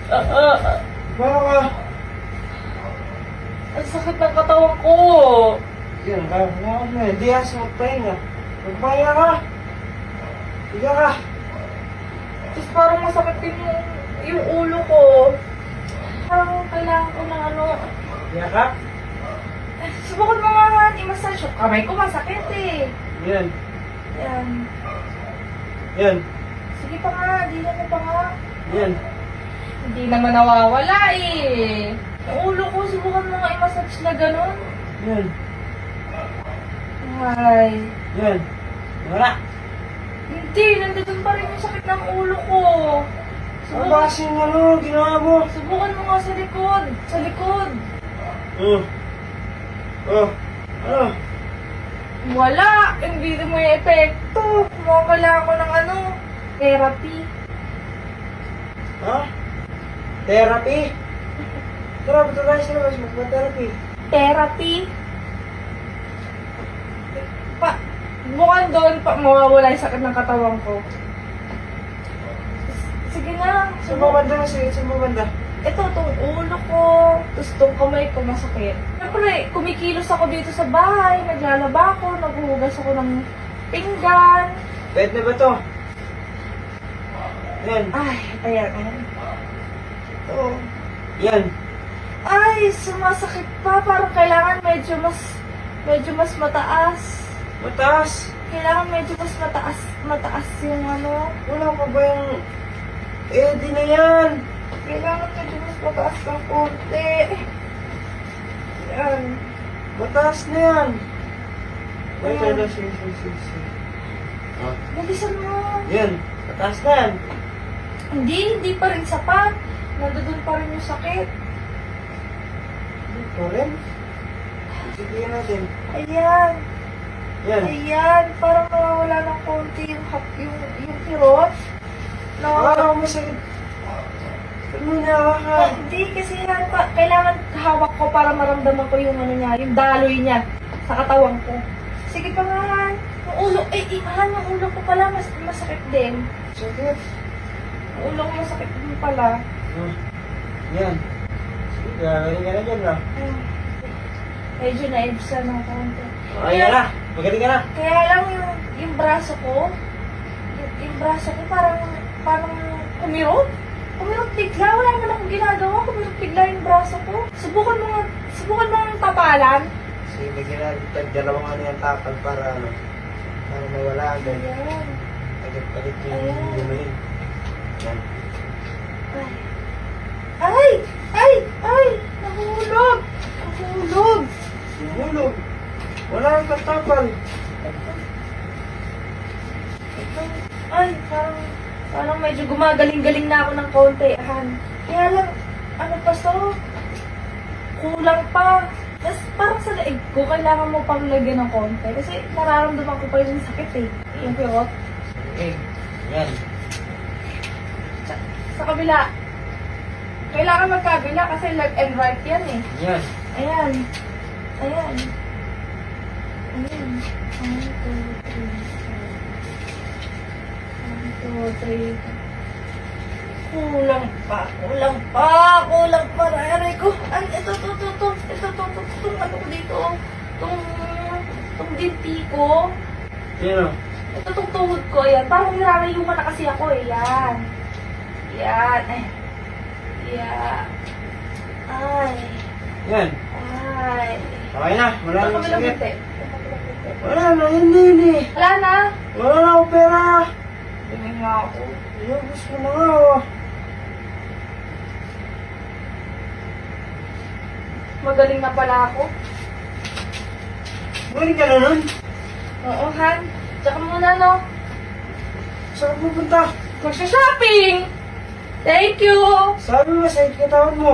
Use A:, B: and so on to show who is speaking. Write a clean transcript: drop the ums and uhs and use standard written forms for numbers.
A: Baka.
B: Ang sakit ng katawan ko.
A: Yan, kaya na. Hindi as magpahinga. Magpahinga ka. Higa ka.
B: Tapos parang masakit din yung ulo ko. Parang kailangan ko ng ano.
A: Higa ka.
B: Subukan mo nga i-massage. Kamay ko masakit eh.
A: Yan.
B: Yan.
A: Yan.
B: Sige pa nga, di na ko pa nga.
A: Yan.
B: Hindi naman nawawala eh. Yung ulo ko, subukan mo nga i-massage na gano'n.
A: Yan.
B: Ay.
A: Yan. Wala.
B: Hindi, nandun pa rin yung sakit ng ulo ko.
A: Ano ba kasing ginawa mo?
B: Subukan mo nga sa likod. Sa likod.
A: Oh. Oh. Ano?
B: Wala. Hindi mo yung epekto. Mukhang kailangan ko ng ano, therapy.
A: Ha? Therapy? Tara, ba't tayo sa labas? Magpa-therapy.
B: Therapy? Mukhang doon pa mawawala yung sakit ng katawan ko. Sige na.
A: Saan mo banda? Saan mo banda?
B: Ito, itong ulo ko, tapos itong kamay ko masakit. Siyempre, kumikilos ako dito sa bahay, naglalaba ako, naghuhugas ako ng pinggan.
A: Pwede na ba to? Yan.
B: Ay, ayan. Ito.
A: Yan.
B: Ay, sumasakit pa. Parang kailangan medyo mas mataas.
A: Mataas.
B: Kailangan medyo mas mataas yung ano.
A: Wala pa ba yung... di na yan.
B: Kailangan medyo mas mataas ng konti. Yan.
A: Mataas na yan. Wait,
B: Ayan.
A: sige. Ah.
B: Bilisan mo.
A: Yan. Mataas na yan.
B: Hindi pa rin sapat. Nandoon pa rin yung sakit.
A: Ito rin. Sige natin.
B: Ayan.
A: Yan.
B: Ayan. Parang nawawala ng konti yung kirot.
A: Akala ko masakit. Ano niya ka?
B: Hindi, kasi yan pa, kailangan hawak ko para maramdaman ko yung ano niya, yung daloy niya sa katawan ko. Sige pa nga, Han. Yung ulo, yung ulo ko pala, masakit din.
A: Sakit.
B: Yung ulo ko masakit din pala.
A: Yan. Sige, gagaling ka na dyan na.
B: Medyo naibsa ng konti.
A: Ayan na. Magaling ka na.
B: Kaya lang yung braso ko, yung braso ko parang kumirot. Kumirot bigla, wala naman akong ginagawa. Kumirot bigla yung braso ko. Subukan mo ang tapalan.
A: Sige, bigyan natin tag-dalawang ano yung tapal para mawala agad.
B: Ayan.
A: Agad-agad
B: Ayan.
A: yung gumaling. Yan.
B: Ay! Nahulog! Nahulog!
A: Hulog. Wala kang tapal.
B: Ay, parang medyo gumagaling-galing na ako ng konti. Kaya lang, ano pa to? Kulang pa. Tapos parang sa leeg ko, kailangan mo pang lagyan ng konti. Kasi nararamdaman ko pa yung sakit eh. Yung kirot.
A: Okay. Yan.
B: Sa kabila. Kailangan magkabila kasi left and right yan eh.
A: Yan.
B: Ayan. 1, 2, 3, 4. 1, 2, 3. Kulang pa. Aray ko. Ito, ano ko dito. Itong dinti ko.
A: Yan o.
B: Ito, itong tuhod ko. Ayan. Parang nirarayuman na kasi ako eh. Yan. Yan. Ay.
A: Yan.
B: Ay.
A: Okay na. Wala
B: Ito
A: nang
B: kabilang
A: sakit.
B: bunti.
A: Wala na. Hindi.
B: Wala na.
A: Wala na akong pera.
B: Tingin nga ako.
A: Ayun, gusto mo na nga oh.
B: Magaling na pala ako.
A: Magaling ka na nun.
B: Oo, Han. Tsaka muna, no?
A: Saan ka pupunta?
B: Magsha-shopping! Thank you!
A: Sabi mo, sa katawan mo.